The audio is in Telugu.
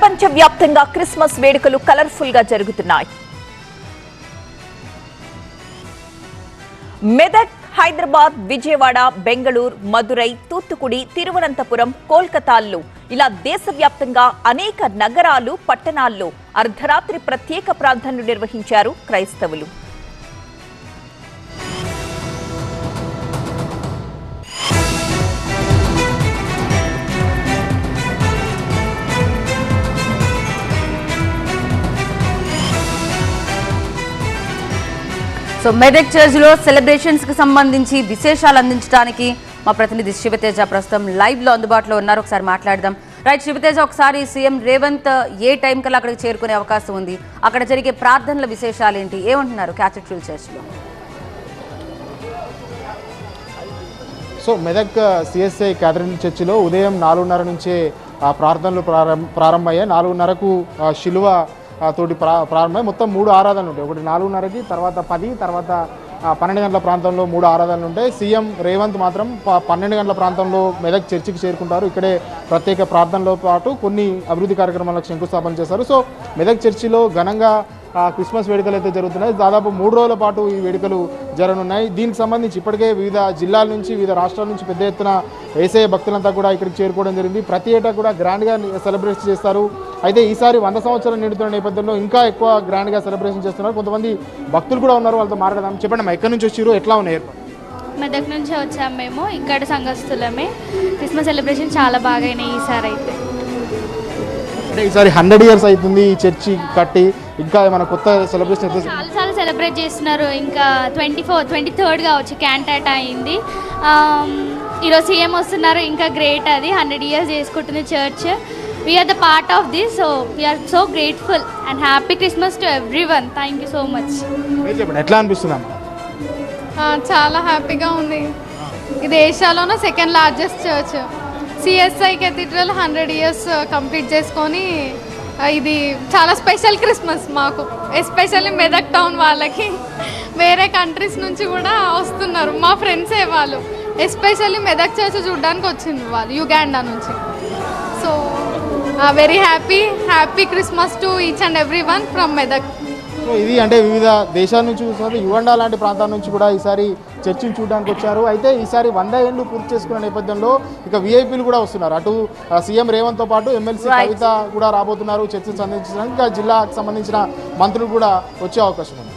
ప్రపంచవ్యాప్తంగా క్రిస్మస్ వేడుకలు కలర్ఫుల్ గా జరుగుతున్నాయి. మెదక్, హైదరాబాద్, విజయవాడ, బెంగళూరు, మదురై, తూత్తుకుడి, తిరువనంతపురం, కోల్కతాల్లో ఇలా దేశవ్యాప్తంగా అనేక నగరాలు, పట్టణాల్లో అర్ధరాత్రి ప్రత్యేక ప్రార్థనలు నిర్వహించారు క్రైస్తవులు. సో మెదక్ చర్చ్లో సెలబ్రేషన్స్ కి సంబంధించి విశేషాలు అందించడానికి మా ప్రతినిధి శివతేజ ప్రస్తుతం లైవ్ లో అందుబాటులో ఉన్నారు. ఒకసారి మాట్లాడదాం. రైట్ శివతేజ, ఒకసారి సీఎం రేవంత్ ఏ టైం కల్లా అక్కడికి చేరుకునే అవకాశం ఉంది? అక్కడ జరిగే ప్రార్థనల విశేషాలు ఏంటి? ఏమంటున్నారు క్యాథడ్రల్ చర్చ్లో? సో మెదక్ సిఎస్ఐ క్యాథడ్రల్ చర్చిలో ఉదయం 4:30 నుంచే ప్రార్థనలు ప్రారంభమయ్యాయి. 4:30కు శిలువ తోటి ప్రారంభమై మొత్తం 3 ఆరాధనలు ఉంటాయి. ఒకటి 4:30కి, తర్వాత 10, తర్వాత 12 గంటల ప్రాంతంలో 3 ఆరాధనలు ఉంటాయి. సీఎం రేవంత్ మాత్రం 12 గంటల ప్రాంతంలో మెదక్ చర్చికి చేరుకుంటారు. ఇక్కడే ప్రత్యేక ప్రార్థనలో పాటు కొన్ని అభివృద్ధి కార్యక్రమాలకు శంకుస్థాపన చేశారు. సో మెదక్ చర్చిలో ఘనంగా క్రిస్మస్ వేడుకలు అయితే జరుగుతున్నాయి. దాదాపు 3 రోజుల పాటు ఈ వేడుకలు జరగనున్నాయి. దీనికి సంబంధించి ఇప్పటికే వివిధ జిల్లాల నుంచి, వివిధ రాష్ట్రాల నుంచి పెద్ద ఎత్తున యేసయ్య భక్తులంతా కూడా ఇక్కడికి చేరుకోవడం జరిగింది. ప్రతి ఏటా కూడా గ్రాండ్గా సెలబ్రేట్ చేస్తారు. అయితే ఈసారి 100 సంవత్సరాలు నిండుతున్న నేపథ్యంలో ఇంకా ఎక్కువ గ్రాండ్గా సెలబ్రేషన్ చేస్తున్నారు. కొంతమంది భక్తులు కూడా ఉన్నారు, వాళ్ళతో మాట్లాడదాం. చెప్పండి ఎక్కడి నుంచి వచ్చారు, ఎట్లా ఉన్నాయి? మెదక్ నుంచి వచ్చాం మేము. ఇక్కడ సంఘస్థులమే. క్రిస్మస్ సెలబ్రేషన్ చాలా బాగా అయినాయి ఈసారి అయితే. అంటే ఈసారి 100 years అవుతుంది ఈ చర్చి కట్టి, ఇంకా ఏమైనా కొత్త సెలబ్రేషన్ అయితే చాలాసార్లు సెలబ్రేట్ చేస్తున్నారు. ఇంకా 23rd కావచ్చు క్యాంటాటా అయింది. ఈరోజు సీఎం వస్తున్నారు, ఇంకా గ్రేట్. అది 100 years చేసుకుంటుంది church. We are the part of this. So we are so grateful and happy Christmas to everyone. Thank you so much. ఎట్లా అనిపిస్తుంది? చాలా హ్యాపీగా ఉంది. ఇది ఏషియాలోనే 2nd largest church. CSI cathedral 100 years complete చేసుకొని ఇది చాలా స్పెషల్ క్రిస్మస్ మాకు, ఎస్పెషల్లీ మెదక్ టౌన్ వాళ్ళకి. వేరే కంట్రీస్ నుంచి కూడా వస్తున్నారు, మా ఫ్రెండ్సే వాళ్ళు. ఎస్పెషల్లీ మెదక్ చర్చ్ చూడడానికి వచ్చింది వాళ్ళు యుగాండా నుంచి. So very happy Christmas to each and every one from Medak. So ఇది అంటే వివిధ దేశాల నుంచి చూస్తున్నారు. యుగండా లాంటి ప్రాంతాల నుంచి కూడా ఈసారి చర్చిని చూడడానికి వచ్చారు. అయితే ఈసారి 100 ఏళ్ళు పూర్తి చేసుకున్న నేపథ్యంలో ఇక విఐపీలు కూడా వస్తున్నారు. అటు సీఎం రేవంత్తో పాటు ఎమ్మెల్సీ కవిత కూడా రాబోతున్నారు చర్చిని సందర్శించడానికి. ఇంకా జిల్లాకు సంబంధించిన మంత్రులు కూడా వచ్చే అవకాశం ఉంది.